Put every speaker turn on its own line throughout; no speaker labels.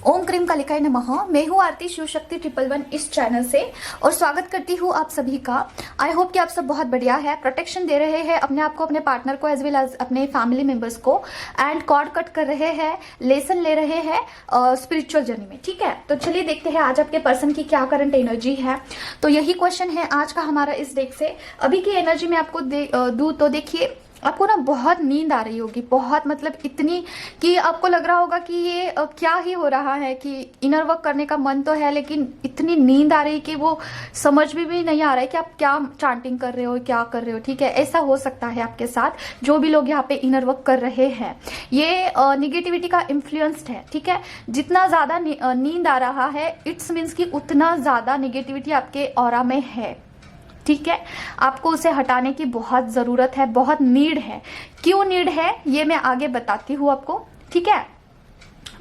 ओम क्रीम कालिकाय नमः। मैं हूँ आरती शिव शक्ति 111 इस चैनल से और स्वागत करती हूँ आप सभी का। आई होप कि आप सब बहुत बढ़िया है, प्रोटेक्शन दे रहे हैं अपने आप को, अपने पार्टनर को, एज वेल एज अपने फैमिली मेंबर्स को, एंड कॉर्ड कट कर रहे हैं, लेसन ले रहे हैं स्पिरिचुअल जर्नी में। ठीक है, तो चलिए देखते हैं आज आपके पर्सन की क्या करंट एनर्जी है। तो यही क्वेश्चन है आज का हमारा इस डेक से। अभी की एनर्जी में आपको दूँ तो देखिए, आपको ना बहुत नींद आ रही होगी, बहुत मतलब इतनी कि आपको लग रहा होगा कि ये क्या ही हो रहा है, कि इनर वर्क करने का मन तो है लेकिन इतनी नींद आ रही है कि वो समझ में भी नहीं आ रहा है कि आप क्या चांटिंग कर रहे हो, क्या कर रहे हो। ठीक है, ऐसा हो सकता है आपके साथ, जो भी लोग यहाँ पे इनर वर्क कर रहे हैं। ये निगेटिविटी का इन्फ्लुएंस्ड है। ठीक है, जितना ज्यादा नींद आ रहा है इट्स मीन्स कि उतना ज्यादा निगेटिविटी आपके ऑरा में है। ठीक है, आपको उसे हटाने की बहुत जरूरत है, बहुत नीड है। क्यों नीड है ये मैं आगे बताती हूँ आपको। ठीक है,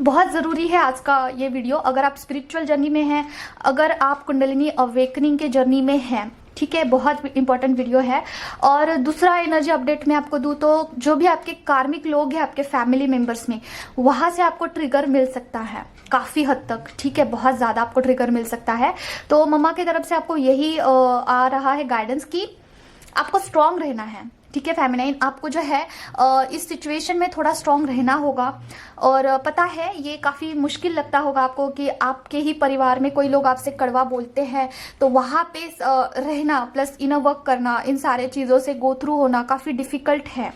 बहुत ज़रूरी है आज का ये वीडियो। अगर आप स्पिरिचुअल जर्नी में हैं, अगर आप कुंडलिनी अवेकनिंग के जर्नी में हैं, ठीक है, बहुत इंपॉर्टेंट वीडियो है। और दूसरा एनर्जी अपडेट मैं आपको दूं तो जो भी आपके कार्मिक लोग हैं आपके फैमिली मेंबर्स में, वहां से आपको ट्रिगर मिल सकता है काफी हद तक। ठीक है, बहुत ज्यादा आपको ट्रिगर मिल सकता है। तो मम्मा की तरफ से आपको यही आ रहा है गाइडेंस कि आपको स्ट्रांग रहना है। ठीक है फेमिनाइन, आपको जो है इस सिचुएशन में थोड़ा स्ट्रांग रहना होगा। और पता है ये काफ़ी मुश्किल लगता होगा आपको कि आपके ही परिवार में कोई लोग आपसे कड़वा बोलते हैं, तो वहाँ पे रहना प्लस इनर वर्क करना, इन सारे चीज़ों से गो थ्रू होना काफ़ी डिफिकल्ट है।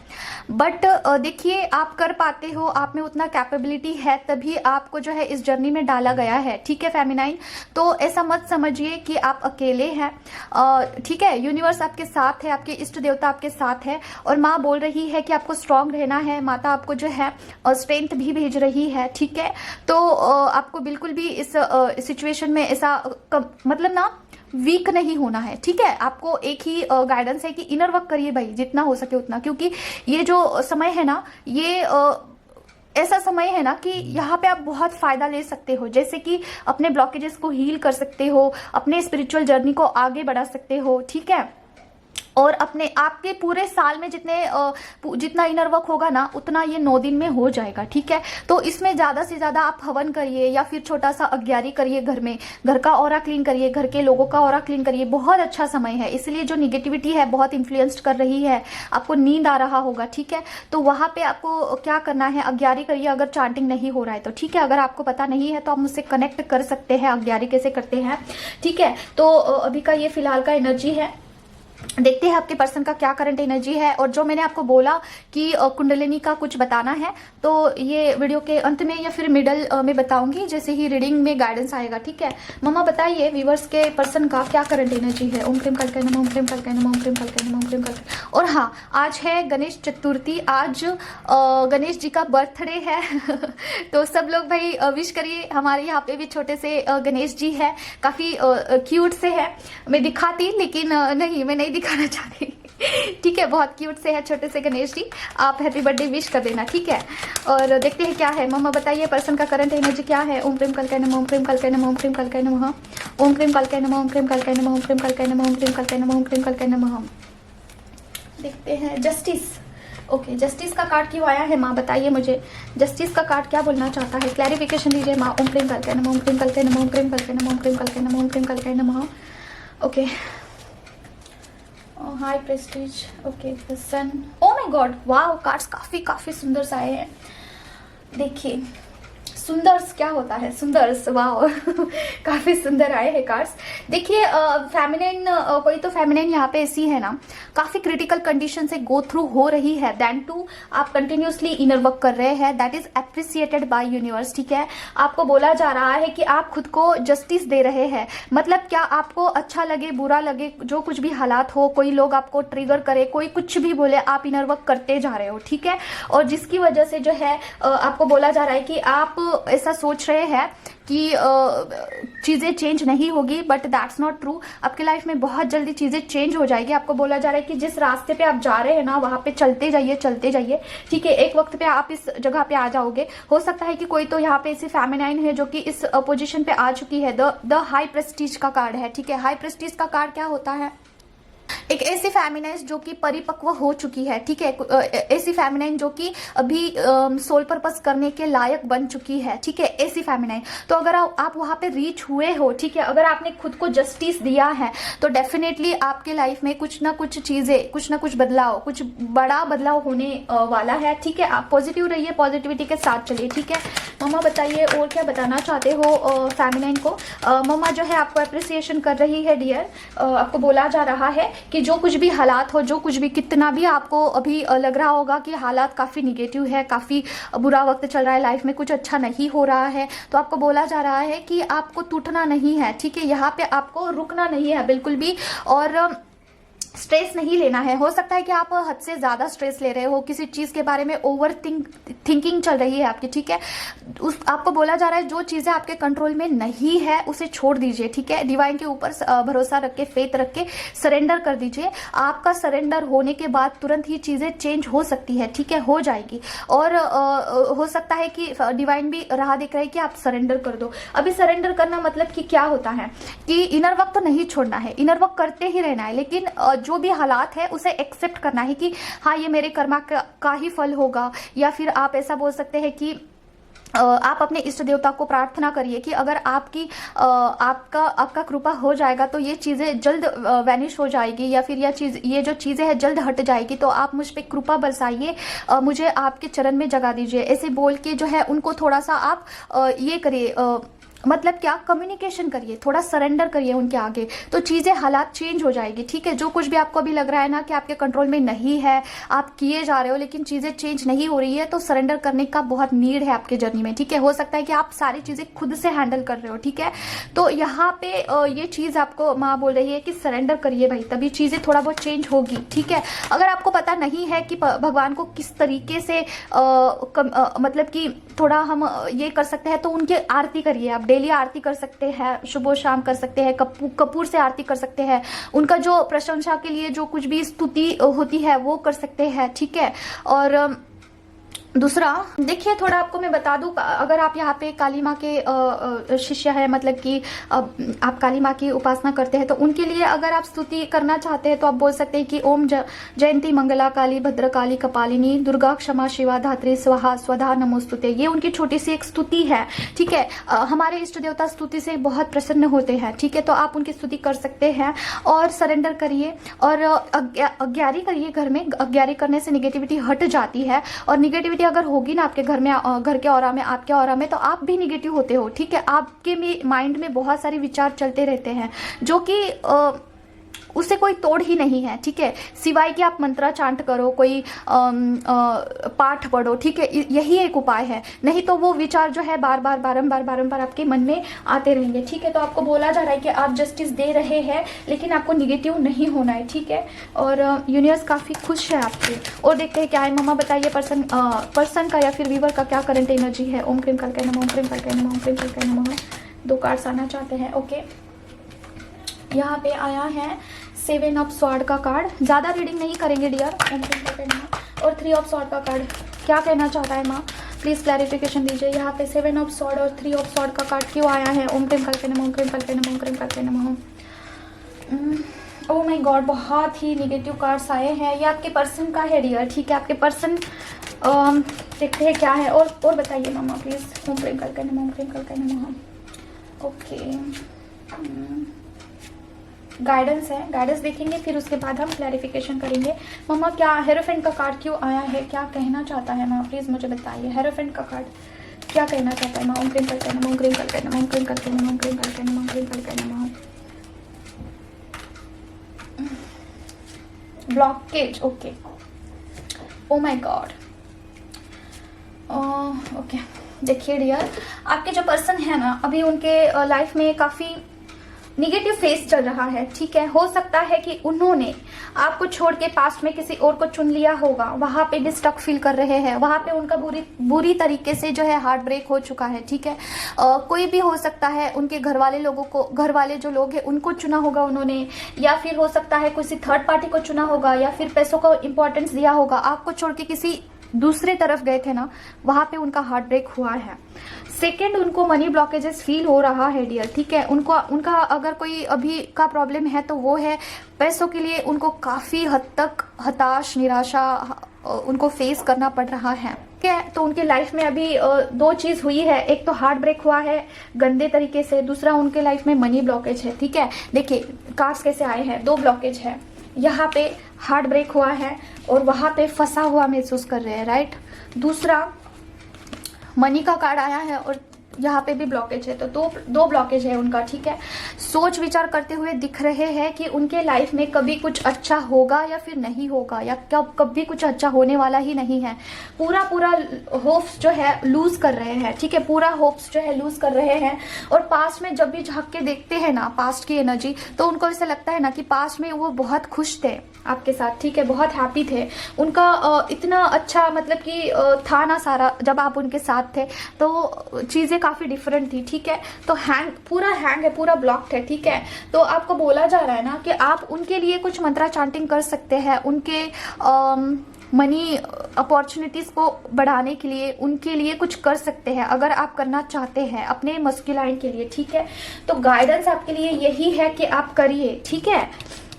बट देखिए, आप कर पाते हो, आप में उतना कैपेबिलिटी है, तभी आपको जो है इस जर्नी में डाला गया है। ठीक है फेमिनाइन, तो ऐसा मत समझिए कि आप अकेले हैं। ठीक है, यूनिवर्स आपके साथ है, आपके इष्ट देवता आपके साथ है, और माँ बोल रही है कि आपको स्ट्रांग रहना है। माता आपको जो है स्ट्रेंथ भी भेज रही है। ठीक है, तो आपको बिल्कुल भी इस सिचुएशन में ऐसा मतलब ना वीक नहीं होना है। ठीक है, आपको एक ही गाइडेंस है कि इनर वर्क करिए भाई, जितना हो सके उतना, क्योंकि ये जो समय है ना, ये ऐसा समय है ना कि यहाँ पे आप बहुत फायदा ले सकते हो। जैसे कि अपने ब्लॉकेजेस को हील कर सकते हो, अपने स्पिरिचुअल जर्नी को आगे बढ़ा सकते हो। ठीक है, और अपने आपके पूरे साल में जितना इनर वर्क होगा ना, उतना ये 9 दिन में हो जाएगा। ठीक है, तो इसमें ज्यादा से ज्यादा आप हवन करिए या फिर छोटा सा अग्यारी करिए, घर में घर का ऑरा क्लीन करिए, घर के लोगों का ऑरा क्लीन करिए। बहुत अच्छा समय है, इसलिए जो निगेटिविटी है बहुत इन्फ्लुएंस्ड कर रही है, आपको नींद आ रहा होगा। ठीक है, तो वहां पे आपको क्या करना है, अग्यारी करिए अगर चांटिंग नहीं हो रहा है तो। ठीक है, अगर आपको पता नहीं है तो आप मुझसे कनेक्ट कर सकते हैं, अग्यारी कैसे करते हैं। ठीक है, तो अभी का ये फिलहाल का एनर्जी है। देखते हैं आपके पर्सन का क्या करंट एनर्जी है। और जो मैंने आपको बोला कि कुंडलिनी का कुछ बताना है, तो ये वीडियो के अंत में या फिर मिडल में बताऊंगी, जैसे ही रीडिंग में गाइडेंस आएगा। ठीक है, मम्मा बताइए व्यूवर्स के पर्सन का क्या करंट एनर्जी है। ओम क्रीम कालिकाय नमः, ओम क्रीम कालिकाय नमः, ओम क्रीम कालिकाय नमः, ओम क्रीम कालिकाय। और हाँ, आज है गणेश चतुर्थी, आज गणेश जी का बर्थडे है तो सब लोग भाई विश करिए। हमारे यहाँ पे भी छोटे से गणेश जी है, काफी क्यूट से है। मैं दिखाती लेकिन नहीं, मैं नहीं दिखाना चाहती ठीक है, बहुत क्यूट से है छोटे से गणेश जी। आप हैप्पी बर्थडे विश कर देना। ठीक है, और देखते हैं क्या है। मम्मा बताइए पर्सन का करंट एनर्जी क्या है। ओम क्रीम कालिकाय नमः, ओम क्रीम कालिकाय नमः, ओम क्रीम कालिकाय नमः, ओम क्रीम कालिकाय नमः, ओम क्रीम कालिकाय नमः, ओम क्रीम कालिकाय नमः, ओम क्रीम कालिकाय नमः, ओम क्रीम कालिकाय नमः। देखते हैं जस्टिस। ओके, जस्टिस का कार्ड क्यों आया है माँ बताइए मुझे, जस्टिस का कार्ड क्या बोलना चाहता है, क्लैरिफिकेशन दीजिए माँ। ओम क्रीम कालिकाय नमः, ओम क्रीम कालिकाय नमः, ओम क्रीम कालिकाय नमः, ओम क्रीम कालिकाय नमः, ओम क्रीम कालिकाय नमः। Okay, high priestess. Okay, the sun. Oh my God, wow, cards काफी सुंदर से आए हैं। देखिए सुंदर्स क्या होता है, सुंदर्स, वाओ काफी सुंदर आए हैं कार्ड्स। देखिए फेमिनिन, कोई तो फेमिनिन यहाँ पे ऐसी है ना, काफी क्रिटिकल कंडीशन से गो थ्रू हो रही है, देन टू आप कंटिन्यूसली इनर वर्क कर रहे हैं, that is appreciated by universe. ठीक है, आपको बोला जा रहा है कि आप खुद को जस्टिस दे रहे हैं। मतलब क्या, आपको अच्छा लगे बुरा लगे, जो कुछ भी हालात हो, कोई लोग आपको ट्रिगर करे, कोई कुछ भी बोले, आप इनर वर्क करते जा रहे हो। ठीक है, और जिसकी वजह से जो है आपको बोला जा रहा है कि आप ऐसा सोच रहे हैं कि चीजें चेंज नहीं होगी, बट दैट्स नॉट ट्रू। आपकी लाइफ में बहुत जल्दी चीजें चेंज हो जाएगी। आपको बोला जा रहा है कि जिस रास्ते पे आप जा रहे हैं ना, वहां पे चलते जाइए, चलते जाइए। ठीक है, एक वक्त पे आप इस जगह पे आ जाओगे। हो सकता है कि कोई तो यहाँ पे ऐसी फेमिनाइन है जो कि इस पोजीशन पे आ चुकी है। द हाई प्रेस्टीज का कार्ड है। ठीक है, हाई प्रेस्टीज का कार्ड क्या होता है, एक ऐसी फेमिनाइन जो कि परिपक्व हो चुकी है, ठीक है, ऐसी फेमिनाइन जो कि अभी सोल पर्पस करने के लायक बन चुकी है, ठीक है, ऐसी फेमिनाइन। तो अगर आप वहां पे रीच हुए हो, ठीक है, अगर आपने खुद को जस्टिस दिया है तो डेफिनेटली आपके लाइफ में कुछ ना कुछ चीजें, कुछ ना कुछ बदलाव, कुछ बड़ा बदलाव होने वाला है, ठीक है। आप पॉजिटिव रहिए, पॉजिटिविटी के साथ चलिए, ठीक है। मम्मा बताइए और क्या बताना चाहते हो फेमिनाइन को। मम्मा जो है आपको अप्रिसिएशन कर रही है डियर। आपको बोला जा रहा है कि जो कुछ भी हालात हो, जो कुछ भी, कितना भी आपको अभी लग रहा होगा कि हालात काफ़ी निगेटिव है, काफ़ी बुरा वक्त चल रहा है, लाइफ में कुछ अच्छा नहीं हो रहा है, तो आपको बोला जा रहा है कि आपको टूटना नहीं है, ठीक है। यहाँ पे आपको रुकना नहीं है बिल्कुल भी, और स्ट्रेस नहीं लेना है। हो सकता है कि आप हद से ज़्यादा स्ट्रेस ले रहे हो, किसी चीज़ के बारे में ओवर थिंकिंग चल रही है आपकी, ठीक है। आपको बोला जा रहा है जो चीज़ें आपके कंट्रोल में नहीं है उसे छोड़ दीजिए, ठीक है। डिवाइन के ऊपर भरोसा रख के, फेथ रख के सरेंडर कर दीजिए। आपका सरेंडर होने के बाद तुरंत ही चीज़ें चेंज हो सकती है, ठीक है, हो जाएगी। और हो सकता है कि डिवाइन भी राह देख रहा है कि आप सरेंडर कर दो। अभी सरेंडर करना मतलब कि क्या होता है कि इनर वर्क तो नहीं छोड़ना है, इनर वर्क करते ही रहना है, लेकिन जो भी हालात है उसे एक्सेप्ट करना है कि हाँ ये मेरे कर्मा का ही फल होगा। या फिर आप ऐसा बोल सकते हैं कि आप अपने इष्ट देवता को प्रार्थना करिए कि अगर आपका कृपा हो जाएगा तो ये चीज़ें जल्द वैनिश हो जाएगी, या फिर ये जो चीज़ें हैं जल्द हट जाएगी, तो आप मुझ पे कृपा बरसाइए, मुझे आपके चरण में जगा दीजिए। ऐसे बोल के जो है उनको थोड़ा सा आप ये करिए, मतलब क्या, कम्युनिकेशन करिए, थोड़ा सरेंडर करिए उनके आगे, तो चीज़ें, हालात चेंज हो जाएगी, ठीक है। जो कुछ भी आपको अभी लग रहा है ना कि आपके कंट्रोल में नहीं है, आप किए जा रहे हो लेकिन चीज़ें चेंज नहीं हो रही है, तो सरेंडर करने का बहुत नीड है आपके जर्नी में, ठीक है। हो सकता है कि आप सारी चीज़ें खुद से हैंडल कर रहे हो, ठीक है। तो यहाँ पे ये चीज़ आपको माँ बोल रही है कि सरेंडर करिए भाई, तभी चीज़ें थोड़ा बहुत चेंज होगी, ठीक है। अगर आपको पता नहीं है कि भगवान को किस तरीके से मतलब कि थोड़ा हम ये कर सकते हैं, तो उनकी आरती करिए। आप डेली आरती कर सकते हैं, सुबह शाम कर सकते हैं, कपूर से आरती कर सकते हैं, उनका जो प्रशंसा के लिए जो कुछ भी स्तुति होती है वो कर सकते हैं, ठीक है। और दूसरा देखिए, थोड़ा आपको मैं बता दूं, अगर आप यहाँ पे काली माँ के शिष्य है, मतलब कि आप काली माँ की उपासना करते हैं, तो उनके लिए अगर आप स्तुति करना चाहते हैं तो आप बोल सकते हैं कि ओम जयंती मंगला काली भद्रकाली कपालिनी दुर्गा क्षमा शिवा धात्री स्वाहा स्वधा नमोस्तुते। ये उनकी छोटी सी एक स्तुति है, ठीक है। हमारे इष्ट देवता स्तुति से बहुत प्रसन्न होते हैं, ठीक है। तो आप उनकी स्तुति कर सकते हैं और सरेंडर करिए और अज्ञारी करिए घर में। अज्ञारी करने से निगेटिविटी हट जाती है, और निगेटिविटी अगर होगी ना आपके घर में, घर के ऑरा में, आपके ऑरा में, तो आप भी निगेटिव होते हो, ठीक है। आपके माइंड में बहुत सारे विचार चलते रहते हैं जो कि उससे कोई तोड़ ही नहीं है, ठीक है। सिवाय कि आप मंत्रा चांट करो, कोई पाठ पढ़ो, ठीक है, यही एक उपाय है। नहीं तो वो विचार जो है बारंबार आपके मन में आते रहेंगे, ठीक है। तो आपको बोला जा रहा है कि आप जस्टिस दे रहे हैं, लेकिन आपको निगेटिव नहीं होना है, ठीक है। और यूनिवर्स काफ़ी खुश है आपसे। और देखते हैं क्या है। मम्मा बताइए पर्सन का या फिर व्यूवर का क्या करंट एनर्जी है। ओम क्रीम करके नमः, ओम क्रीम करके नमः, ओम क्रीम करके नमः। 2 कार्ड्स आना चाहते हैं, ओके। यहाँ पे आया है 7 ऑफ स्वॉर्ड का कार्ड। ज़्यादा रीडिंग नहीं करेंगे डियर, और 3 ऑफ स्वॉर्ड का कार्ड क्या कहना चाहता है माँ, प्लीज़ क्लैरिफिकेशन दीजिए। यहाँ पे 7 ऑफ स्वॉर्ड और 3 ऑफ स्वॉर्ड का कार्ड क्यों आया है। ओम क्रीम करके नमः, ओम क्रीम करके नमः, ओम क्रीम करके नमः। ओह माय गॉड, बहुत ही निगेटिव कार्ड्स आए हैं। ये आपके पर्सन का है डियर, ठीक है। आपके पर्सन देखते हैं क्या है। और बताइए मामा प्लीज़। ओम क्रीम करके नमः, ओम क्रीम करके नमः, ओके। गाइडेंस है, गाइडेंस देखेंगे, फिर उसके बाद हम क्लैरिफिकेशन करेंगे। मम्मा क्या हेरोफेंट का कार्ड क्यों आया है, क्या कहना चाहता है माँ, प्लीज़ मुझे बताइए। हेरोफेंट का कार्ड क्या कहना चाहता है माँ। ओम क्रीम करके नमः, ओम क्रीम करके नमः, ओम क्रीम करके नमः, ओम क्रीम करके नमः, ओम क्रीम करके नमः। Blockage, okay. O my God, okay. देखिए डियर, आपके जो पर्सन है ना, अभी उनके लाइफ में काफ़ी निगेटिव फेस चल रहा है, ठीक है। हो सकता है कि उन्होंने आपको छोड़ के पास्ट में किसी और को चुन लिया होगा, वहां पे भी स्टक फील कर रहे हैं, वहां पे उनका बुरी तरीके से जो है हार्ट ब्रेक हो चुका है, ठीक है। कोई भी हो सकता है, उनके घर वाले जो लोग हैं उनको चुना होगा उन्होंने, या फिर हो सकता है किसी थर्ड पार्टी को चुना होगा, या फिर पैसों को इंपॉर्टेंस दिया होगा। आपको छोड़ के किसी दूसरे तरफ गए थे ना, वहां पे उनका हार्ट ब्रेक हुआ है। सेकंड, उनको मनी ब्लॉकेजेस फील हो रहा है डियर, ठीक है। उनका अगर कोई अभी का प्रॉब्लम है तो वो है पैसों के लिए उनको काफ़ी हद तक हताश, निराशा उनको फेस करना पड़ रहा है, ठीक है। तो उनके लाइफ में अभी दो चीज़ हुई है, एक तो हार्ट ब्रेक हुआ है गंदे तरीके से, दूसरा उनके लाइफ में मनी ब्लॉकेज है, ठीक है। देखिए कार्ड्स कैसे आए हैं, दो ब्लॉकेज है, यहाँ पे हार्ट ब्रेक हुआ है और वहाँ पे फंसा हुआ महसूस कर रहे हैं, राइट। दूसरा मनी का कार्ड आया है और यहाँ पे भी ब्लॉकेज है, तो दो ब्लॉकेज है उनका, ठीक है। सोच विचार करते हुए दिख रहे हैं कि उनके लाइफ में कभी कुछ अच्छा होगा या फिर नहीं होगा, या कभी कुछ अच्छा होने वाला ही नहीं है। पूरा होप्स जो है लूज कर रहे हैं, ठीक है, पूरा होप्स जो है लूज कर रहे हैं। और पास्ट में जब भी झांक के देखते हैं ना पास्ट की एनर्जी, तो उनको ऐसा लगता है ना कि पास्ट में वो बहुत खुश थे आपके साथ, ठीक है, बहुत हैप्पी थे। उनका इतना अच्छा मतलब कि था ना सारा, जब आप उनके साथ थे तो चीज़ें काफ़ी डिफरेंट थी, ठीक है। तो पूरा हैंग है, पूरा ब्लॉक्ड है, ठीक है। तो आपको बोला जा रहा है ना कि आप उनके लिए कुछ मंत्रा चांटिंग कर सकते हैं, उनके मनी अपॉर्चुनिटीज़ को बढ़ाने के लिए उनके लिए कुछ कर सकते हैं अगर आप करना चाहते हैं अपने मस्कुलाइन के लिए, ठीक है। तो गाइडेंस आपके लिए यही है कि आप करिए, ठीक है।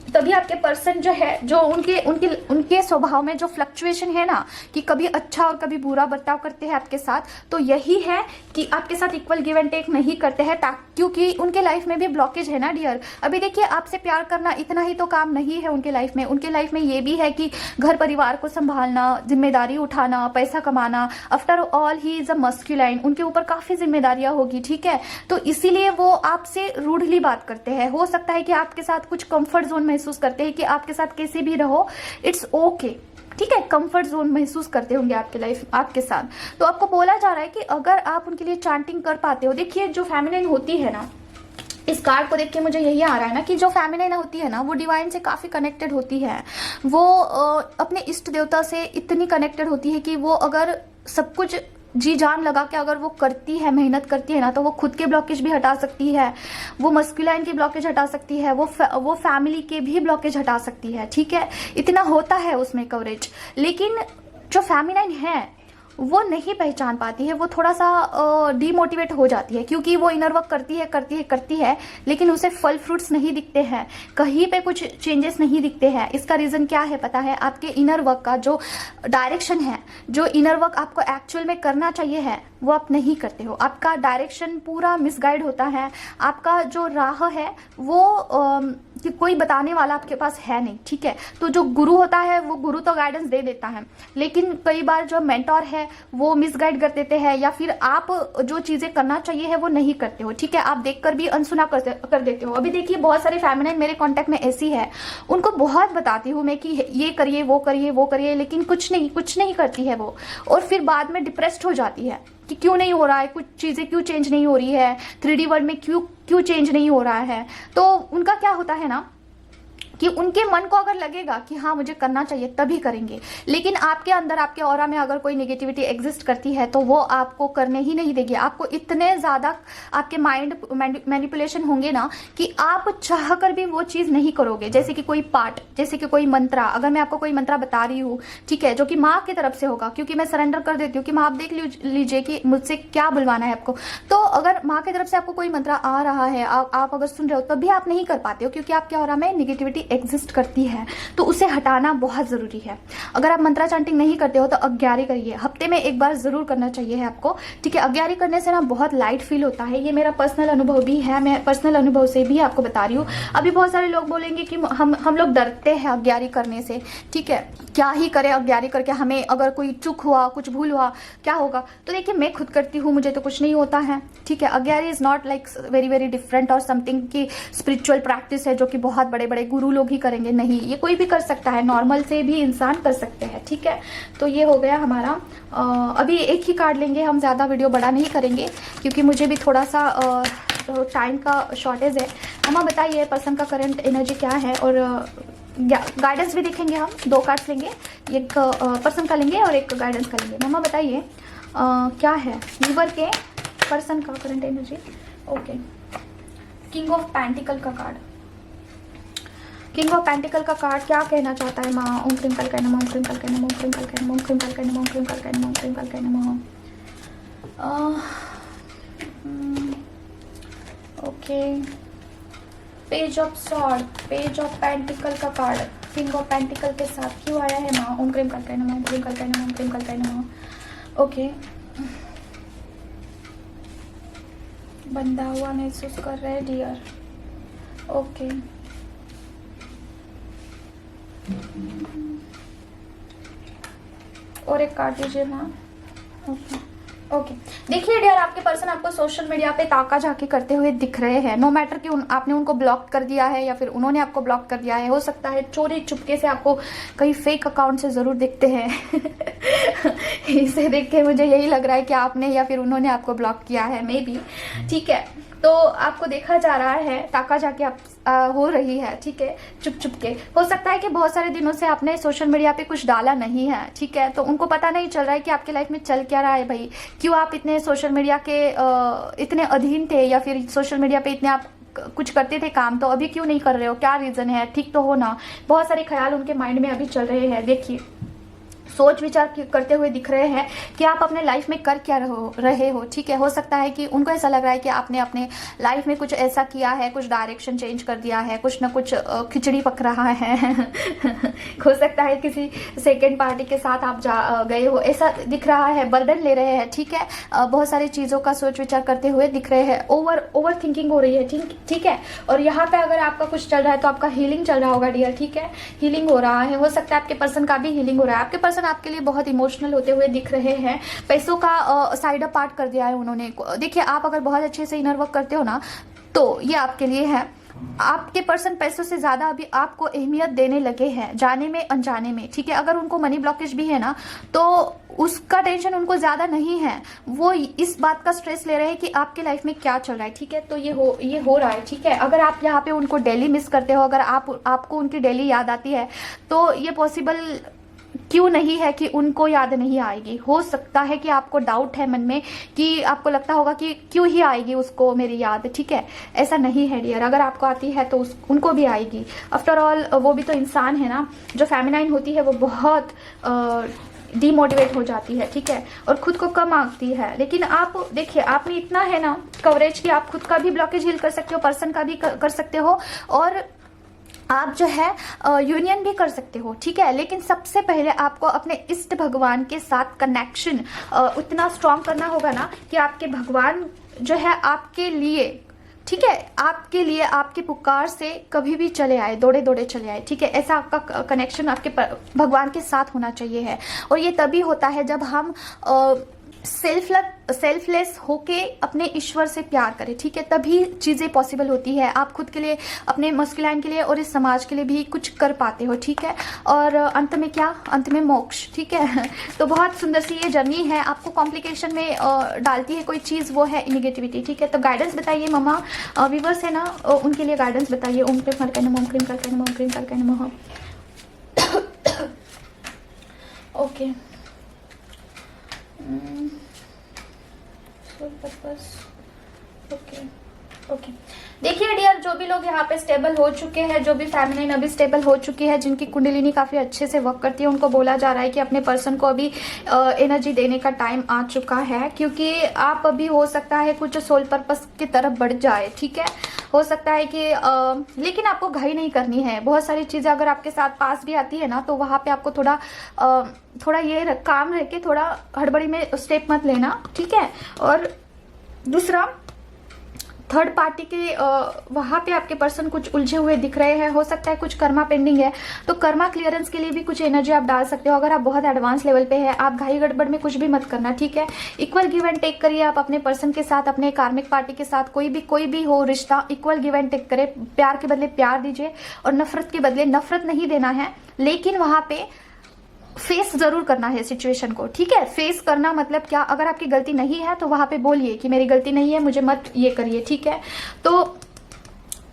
तभी आपके पर्सन जो है, जो उनके स्वभाव में जो फ्लक्चुएशन है ना कि कभी अच्छा और कभी बुरा बर्ताव करते हैं आपके साथ, तो यही है कि आपके साथ इक्वल गिव एंड टेक नहीं करते हैं, क्योंकि उनके लाइफ में भी ब्लॉकेज है ना डियर। अभी देखिए आपसे प्यार करना इतना ही तो काम नहीं है उनके लाइफ में, उनके लाइफ में ये भी है कि घर परिवार को संभालना, जिम्मेदारी उठाना, पैसा कमाना। After all he is a masculine, उनके ऊपर काफ़ी जिम्मेदारियां होगी, ठीक है। तो इसीलिए वो आपसे रूडली बात करते हैं। हो सकता है कि आपके साथ कुछ कंफर्ट जोन महसूस करते हैं कि आपके साथ कैसे भी रहो, इट्स ओके, ठीक है। कंफर्ट जोन महसूस करते होंगे आपके साथ। तो आपको बोला जा रहा है कि अगर आप उनके लिए चांटिंग कर पाते हो, देखिए जो फेमिनिन होती है ना, इस कार्ड को देख के मुझे यही आ रहा है ना कि जो फेमिनिन होती है ना वो डिवाइन से काफ़ी कनेक्टेड होती है, वो अपने इष्ट देवता से इतनी कनेक्टेड होती है कि वो अगर सब कुछ जी जान लगा के अगर वो करती है, मेहनत करती है ना, तो वो खुद के ब्लॉकेज भी हटा सकती है, वो मस्कुलाइन के ब्लॉकेज हटा सकती है, वो फैमिली के भी ब्लॉकेज हटा सकती है, ठीक है। इतना होता है उसमें कवरेज। लेकिन जो फेमिनाइन है वो नहीं पहचान पाती है, वो थोड़ा सा डीमोटिवेट हो जाती है, क्योंकि वो इनर वर्क करती है लेकिन उसे फल फ्रूट्स नहीं दिखते हैं, कहीं पे कुछ चेंजेस नहीं दिखते हैं। इसका रीज़न क्या है पता है? आपके इनर वर्क का जो डायरेक्शन है, जो इनर वर्क आपको एक्चुअल में करना चाहिए है, वो आप नहीं करते हो। आपका डायरेक्शन पूरा मिसगाइड होता है, आपका जो राह है वो कि कोई बताने वाला आपके पास है नहीं, ठीक है। तो जो गुरु होता है वो गुरु तो गाइडेंस दे देता है, लेकिन कई बार जो मेंटोर है वो मिसगाइड कर देते हैं, या फिर आप जो चीज़ें करना चाहिए है वो नहीं करते हो, ठीक है। आप देखकर भी अनसुना कर देते हो। अभी देखिए बहुत सारे फेमिनिन मेरे कांटेक्ट में ऐसी है, उनको बहुत बताती हूँ मैं कि ये करिए वो करिए, लेकिन कुछ नहीं करती है वो, और फिर बाद में डिप्रेस्ड हो जाती है कि क्यों नहीं हो रहा है, कुछ चीज़ें क्यों चेंज नहीं हो रही है, 3D वर्ल्ड में क्यों चेंज नहीं हो रहा है। तो उनका क्या होता है ना कि उनके मन को अगर लगेगा कि हाँ मुझे करना चाहिए तभी करेंगे, लेकिन आपके अंदर, आपके ऑरा में अगर कोई नेगेटिविटी एग्जिस्ट करती है तो वो आपको करने ही नहीं देगी। आपको इतने ज़्यादा आपके माइंड मैनिपुलेशन होंगे ना कि आप चाह कर भी वो चीज़ नहीं करोगे। जैसे कि कोई पाठ, जैसे कि कोई मंत्रा, अगर मैं आपको कोई मंत्रा बता रही हूँ, ठीक है, जो कि माँ की तरफ से होगा, क्योंकि मैं सरेंडर कर देती हूँ कि माँ आप देख लीजिए कि मुझसे क्या बुलवाना है आपको। तो अगर माँ की तरफ से आपको कोई मंत्रा आ रहा है, आप अगर सुन रहे हो, तब भी आप नहीं कर पाते हो, क्योंकि आपके ऑरा में नेगेटिविटी एग्जिस्ट करती है, तो उसे हटाना बहुत ज़रूरी है। अगर आप मंत्रा चांटिंग नहीं करते हो तो अग्यारी करिए, हफ्ते में एक बार ज़रूर करना चाहिए है आपको, ठीक है। अग्यारी करने से ना बहुत लाइट फील होता है, ये मेरा पर्सनल अनुभव भी है, मैं पर्सनल अनुभव से भी आपको बता रही हूँ। अभी बहुत सारे लोग बोलेंगे कि हम लोग डरते हैं अग्यारी करने से, ठीक है, क्या ही करें अग्यारी करके, हमें अगर कोई चूक हुआ, कुछ भूल हुआ, क्या होगा। तो देखिए मैं खुद करती हूँ, मुझे तो कुछ नहीं होता है, ठीक है। Agiary is not like very different और समथिंग की स्पिरिचुअल प्रैक्टिस है जो कि बहुत बड़े बड़े गुरु लोग ही करेंगे, नहीं, ये कोई भी कर सकता है, नॉर्मल से भी इंसान कर सकते हैं, ठीक है। तो ये हो गया हमारा। अभी एक ही कार्ड लेंगे हम, ज़्यादा वीडियो बड़ा नहीं करेंगे क्योंकि मुझे भी थोड़ा सा टाइम का शॉर्टेज है। मम्मा बताइए पर्सन का करंट एनर्जी क्या है, और गाइडेंस भी देखेंगे हम। 2 कार्ड्स लेंगे, एक पर्सन का लेंगे और एक गाइडेंस का लेंगे। मम्मा बताइए क्या है वीवर के पर्सन का current energy. Okay, king of pentacle का कार्ड, किंग ऑफ पेंटिकल का कार्ड क्या कहना चाहता है? माँ ओम क्रीम कल कहना, ओम क्रीम कल कहना, ओम क्रीम कल कहना, ओम क्रीम कल कहना, ओम क्रीम कल कहना, ओम क्रीम कल कहना, ओम क्रीम कल कहना। Okay, page of sword, page of pentacle का कार्ड, किंग ऑफ पेंटिकल के साथ क्यों आया है माँ? ओम क्रीम कल्काय नमः, ओम क्रीम कल्काय नमः, ओम क्रीम कल्काय नमः। ओके, बंधा हुआ महसूस कर रहे हैं डियर। ओके, और एक कार्ड दीजिए माँ। ओके ओके, देखिए डियर, आपके पर्सन आपको सोशल मीडिया पे ताका झाकी करते हुए दिख रहे हैं। नो मैटर कि आपने उनको ब्लॉक कर दिया है या फिर उन्होंने आपको ब्लॉक कर दिया है, हो सकता है चोरी चुपके से आपको कई फेक अकाउंट से जरूर दिखते हैं। इसे देख के मुझे यही लग रहा है कि आपने या फिर उन्होंने आपको ब्लॉक किया है, मे बी। ठीक है, तो आपको देखा जा रहा है ताका जाके आप हो रही है, ठीक है, चुप चुप के। हो सकता है कि बहुत सारे दिनों से आपने सोशल मीडिया पे कुछ डाला नहीं है, ठीक है, तो उनको पता नहीं चल रहा है कि आपके लाइफ में चल क्या रहा है भाई, क्यों आप इतने सोशल मीडिया के इतने अधीन थे, या फिर सोशल मीडिया पे इतने आप कुछ करते थे काम, तो अभी क्यों नहीं कर रहे हो, क्या रीजन है, ठीक तो हो ना। बहुत सारे ख्याल उनके माइंड में अभी चल रहे हैं। देखिए, सोच विचार करते हुए दिख रहे हैं कि आप अपने लाइफ में कर क्या रहे हो, ठीक है। हो सकता है कि उनको ऐसा लग रहा है कि आपने अपने लाइफ में कुछ ऐसा किया है, कुछ डायरेक्शन चेंज कर दिया है, कुछ ना कुछ खिचड़ी पक रहा है। हो सकता है किसी सेकंड पार्टी के साथ आप गए हो, ऐसा दिख रहा है। बर्डन ले रहे हैं, ठीक है, बहुत सारी चीज़ों का सोच विचार करते हुए दिख रहे हैं। ओवर थिंकिंग हो रही है, ठीक है। और यहाँ पे अगर आपका कुछ चल रहा है तो आपका हीलिंग चल रहा होगा डियर, ठीक है, हीलिंग हो रहा है। हो सकता है आपके पर्सन का भी हीलिंग हो रहा है। आपके पर्सन आपके लिए बहुत इमोशनल होते हुए दिख रहे हैं। पैसों का साइड अपार्ट कर दिया है उन्होंने। देखिए, आप अगर बहुत अच्छे से इनर वर्क करते हो ना, तो ये आपके लिए है। आपके पर्सन पैसों से ज्यादा अभी आपको अहमियत देने लगे हैं, जाने में अनजाने में, ठीक है। अगर उनको मनी ब्लॉकेज भी है ना, तो उसका टेंशन उनको ज्यादा नहीं है। वो इस बात का स्ट्रेस ले रहे हैं कि आपके लाइफ में क्या चल रहा है, ठीक है। तो ये हो रहा है, ठीक है। अगर आप यहाँ पे उनको डेली मिस करते हो, अगर आपको उनकी डेली याद आती है, तो ये पॉसिबल क्यों नहीं है कि उनको याद नहीं आएगी। हो सकता है कि आपको डाउट है मन में, कि आपको लगता होगा कि क्यों ही आएगी उसको मेरी याद, ठीक है। ऐसा नहीं है डियर, अगर आपको आती है तो उनको भी आएगी। आफ्टर ऑल वो भी तो इंसान है ना। जो फेमिनाइन होती है वो बहुत डीमोटिवेट हो जाती है, ठीक है, और खुद को कम आंकती है। लेकिन आप देखिए, आप में इतना है ना कवरेज कि आप खुद का भी ब्लॉकेज हील कर सकते हो, पर्सन का भी कर सकते हो, और आप जो है यूनियन भी कर सकते हो, ठीक है। लेकिन सबसे पहले आपको अपने इष्ट भगवान के साथ कनेक्शन उतना स्ट्रांग करना होगा ना, कि आपके भगवान जो है आपके लिए, ठीक है, आपके लिए आपके पुकार से कभी भी चले आए, दौड़े दौड़े चले आए, ठीक है। ऐसा आपका कनेक्शन आपके भगवान के साथ होना चाहिए है। और ये तभी होता है जब हम सेल्फलेस होके अपने ईश्वर से प्यार करें, ठीक है, तभी चीजें पॉसिबल होती है। आप खुद के लिए, अपने मस्कुलाइन के लिए और इस समाज के लिए भी कुछ कर पाते हो, ठीक है। और अंत में क्या, अंत में मोक्ष, ठीक है। तो बहुत सुंदर सी ये जर्नी है। आपको कॉम्प्लिकेशन में डालती है कोई चीज, वो है निगेटिविटी, ठीक है। तो गाइडेंस बताइए मम्मा, व्यूवर्स है ना, उनके लिए गाइडेंस बताइए। ओम क्रीम कल्काय नमः, ओम क्रीम कल्काय नमः, ओम क्रीम कल्काय नमः। Okay, okay. देखिए डियर, जो भी लोग यहाँ पे स्टेबल हो चुके हैं, जो भी फेमिनिन अभी स्टेबल हो चुकी है, जिनकी कुंडलिनी काफी अच्छे से वर्क करती है, उनको बोला जा रहा है कि अपने पर्सन को अभी एनर्जी देने का टाइम आ चुका है। क्योंकि आप अभी हो सकता है कुछ सोल पर्पस की तरफ बढ़ जाए, ठीक है। हो सकता है कि लेकिन आपको घाई नहीं करनी है। बहुत सारी चीजें अगर आपके साथ पास भी आती है ना, तो वहां पे आपको थोड़ा ये काम रह के थोड़ा हड़बड़ी में स्टेप मत लेना, ठीक है। और दूसरा, थर्ड पार्टी के वहां पे आपके पर्सन कुछ उलझे हुए दिख रहे हैं। हो सकता है कुछ कर्मा पेंडिंग है, तो कर्मा क्लियरेंस के लिए भी कुछ एनर्जी आप डाल सकते हो। अगर आप बहुत एडवांस लेवल पे है, आप घाई गड़बड़ में कुछ भी मत करना, ठीक है। इक्वल गिव एंड टेक करिए आप अपने पर्सन के साथ, अपने कार्मिक पार्टी के साथ, कोई भी हो रिश्ता, इक्वल गिव एंड टेक करे। प्यार के बदले प्यार दीजिए और नफरत के बदले नफरत नहीं देना है। लेकिन वहां पे फेस जरूर करना है सिचुएशन को, ठीक है। फेस करना मतलब क्या, अगर आपकी गलती नहीं है तो वहां पे बोलिए कि मेरी गलती नहीं है, मुझे मत ये करिए, ठीक है। तो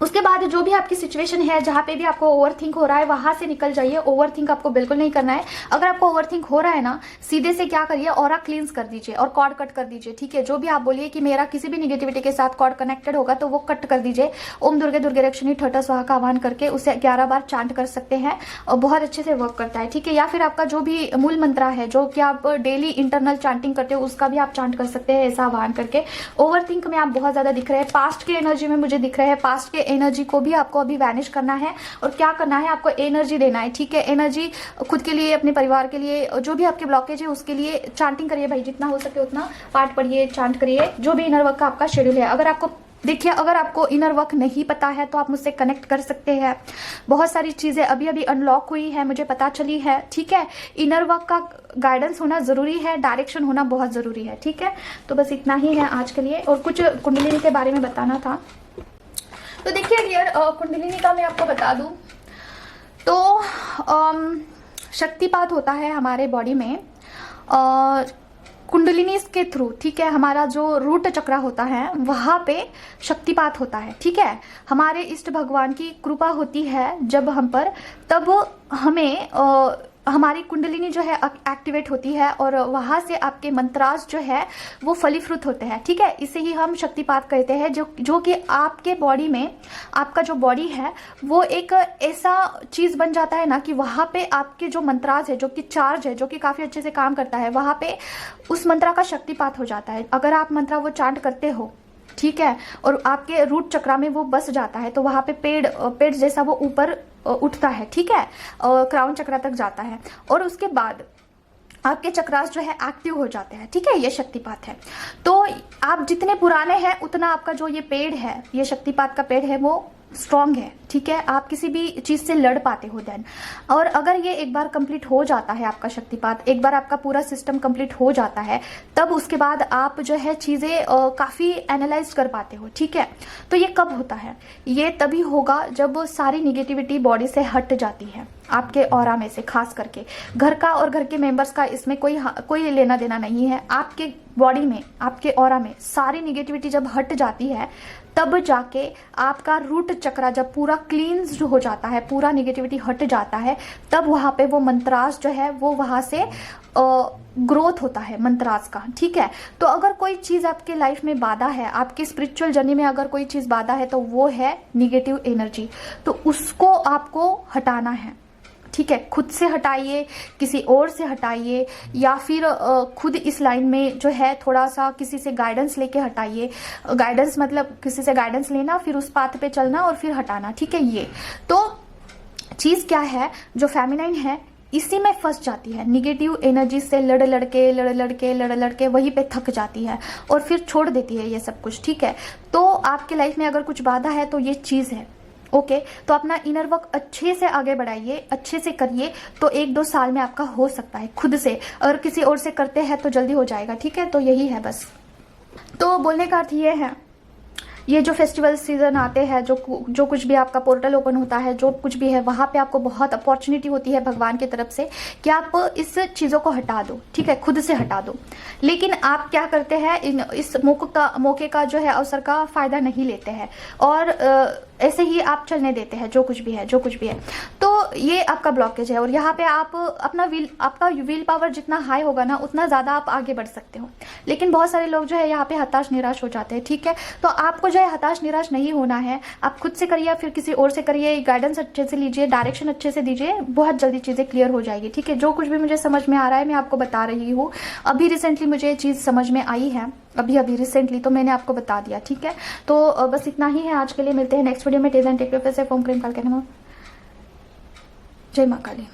उसके बाद जो भी आपकी सिचुएशन है, जहाँ पे भी आपको ओवरथिंक हो रहा है, वहां से निकल जाइए। ओवरथिंक आपको बिल्कुल नहीं करना है। अगर आपको ओवरथिंक हो रहा है ना, सीधे से क्या करिए, ऑरा क्लींस कर दीजिए और कॉर्ड कट कर दीजिए, ठीक है। जो भी आप बोलिए कि मेरा किसी भी निगेटिविटी के साथ कॉर्ड कनेक्टेड होगा तो वो कट कर दीजिए। ओम दुर्गे दुर्गे रक्षिणी ठठा स्वाहा का आह्वान करके उसे 11 बार चांट कर सकते हैं और बहुत अच्छे से वर्क करता है, ठीक है। या फिर आपका जो भी मूल मंत्र है, जो कि आप डेली इंटरनल चांटिंग करते हो, उसका भी आप चांट कर सकते हैं ऐसा आह्वान करके। ओवरथिंक में आप बहुत ज्यादा दिख रहे हैं, पास्ट की एनर्जी में मुझे दिख रहे हैं। पास्ट के एनर्जी को भी आपको अभी वैनिश करना है और क्या करना है, आपको एनर्जी देना है, ठीक है। एनर्जी खुद के लिए, अपने परिवार के लिए, जो भी आपके ब्लॉकेज है उसके लिए चांटिंग करिए भाई, जितना हो सके उतना पाठ पढ़िए, चांट करिए, जो भी इनर वर्क का आपका शेड्यूल है। अगर आपको देखिए, अगर आपको इनर वर्क नहीं पता है तो आप मुझसे कनेक्ट कर सकते हैं। बहुत सारी चीजें अभी अभी अनलॉक हुई है, मुझे पता चली है, ठीक है। इनर वर्क का गाइडेंस होना जरूरी है, डायरेक्शन होना बहुत जरूरी है, ठीक है। तो बस इतना ही है आज के लिए, और कुछ कुंडलिनी के बारे में बताना था। तो देखिए डियर, कुंडलिनी का मैं आपको बता दूं तो शक्तिपात होता है हमारे बॉडी में कुंडलिनी के थ्रू, ठीक है। हमारा जो रूट चक्र होता है वहां पे शक्तिपात होता है, ठीक है। हमारे इष्ट भगवान की कृपा होती है जब हम पर, तब हमें हमारी कुंडलिनी जो है एक्टिवेट होती है और वहां से आपके मंत्रास जो है वो फलीफ्रुत होते हैं, ठीक है। इसे ही हम शक्तिपात कहते हैं, जो कि आपके बॉडी में, आपका जो बॉडी है वो एक ऐसा चीज बन जाता है ना कि वहां पे आपके जो मंत्रास है, जो कि चार्ज है, जो कि काफी अच्छे से काम करता है, वहां पे उस मंत्रा का शक्तिपात हो जाता है। अगर आप मंत्रा वो चांट करते हो, ठीक है, और आपके रूट चक्रा में वो बस जाता है, तो वहां पे पेड़ जैसा वो ऊपर उठता है, ठीक है, क्राउन चक्रा तक जाता है, और उसके बाद आपके चक्रास जो है एक्टिव हो जाते हैं, ठीक है। ये शक्तिपात है। तो आप जितने पुराने हैं उतना आपका जो ये पेड़ है, ये शक्तिपात का पेड़ है, वो स्ट्रांग है, ठीक है। आप किसी भी चीज से लड़ पाते हो देन। और अगर ये एक बार कंप्लीट हो जाता है आपका शक्तिपात, एक बार आपका पूरा सिस्टम कंप्लीट हो जाता है, तब उसके बाद आप जो है चीजें काफी एनालाइज कर पाते हो, ठीक है। तो ये कब होता है? ये तभी होगा जब सारी निगेटिविटी बॉडी से हट जाती है, आपके ऑरा में से, खास करके घर का और घर के मेंबर्स का इसमें कोई लेना देना नहीं है। आपके बॉडी में, आपके ऑरा में सारी निगेटिविटी जब हट जाती है, तब जाके आपका रूट चक्रा जब पूरा क्लींस्ड हो जाता है, पूरा निगेटिविटी हट जाता है, तब वहां पे वो मंत्रास जो है वो वहां से ग्रोथ होता है मंत्रास का, ठीक है। तो अगर कोई चीज आपके लाइफ में बाधा है, आपकी स्पिरिचुअल जर्नी में अगर कोई चीज बाधा है, तो वो है निगेटिव एनर्जी। तो उसको आपको हटाना है, ठीक है। खुद से हटाइए, किसी और से हटाइए, या फिर खुद इस लाइन में जो है थोड़ा सा किसी से गाइडेंस लेके हटाइए। गाइडेंस मतलब किसी से गाइडेंस लेना, फिर उस पाथ पे चलना और फिर हटाना, ठीक है। ये तो चीज क्या है, जो फेमिनाइन है इसी में फंस जाती है, निगेटिव एनर्जी से लड़ लड़के वहीं पे थक जाती है और फिर छोड़ देती है ये सब कुछ, ठीक है। तो आपके लाइफ में अगर कुछ बाधा है तो ये चीज है, ओके। तो अपना इनर वर्क अच्छे से आगे बढ़ाइए, अच्छे से करिए, तो 1-2 साल में आपका हो सकता है खुद से। अगर किसी और से करते हैं तो जल्दी हो जाएगा, ठीक है। तो यही है बस। तो बोलने का अर्थ ये है, ये जो फेस्टिवल सीजन आते हैं, जो कुछ भी आपका पोर्टल ओपन होता है, जो कुछ भी है, वहां पे आपको बहुत अपॉर्चुनिटी होती है भगवान की तरफ से कि आप इस चीजों को हटा दो, ठीक है, खुद से हटा दो। लेकिन आप क्या करते हैं, इस मौके का जो है, अवसर का फायदा नहीं लेते हैं और ऐसे ही आप चलने देते हैं जो कुछ भी है। तो ये आपका ब्लॉकेज है और यहाँ पे आप आपका विल पावर जितना हाई होगा ना, उतना ज्यादा आप आगे बढ़ सकते हो। लेकिन बहुत सारे लोग जो है यहाँ पे हताश निराश हो जाते हैं, ठीक है। तो आपको जो है हताश निराश नहीं होना है, आप खुद से करिए, फिर किसी और से करिए, गाइडेंस अच्छे से लीजिए, डायरेक्शन अच्छे से दीजिए, बहुत जल्दी चीजें क्लियर हो जाएगी, ठीक है। जो कुछ भी मुझे समझ में आ रहा है मैं आपको बता रही हूँ। अभी रिसेंटली मुझे ये चीज समझ में आई है, अभी रिसेंटली, तो मैंने आपको बता दिया, ठीक है। तो बस इतना ही है आज के लिए, मिलते हैं नेक्स्ट वीडियो में। टेक केयर, ओम क्रीम काल के नमः। जय मां काली।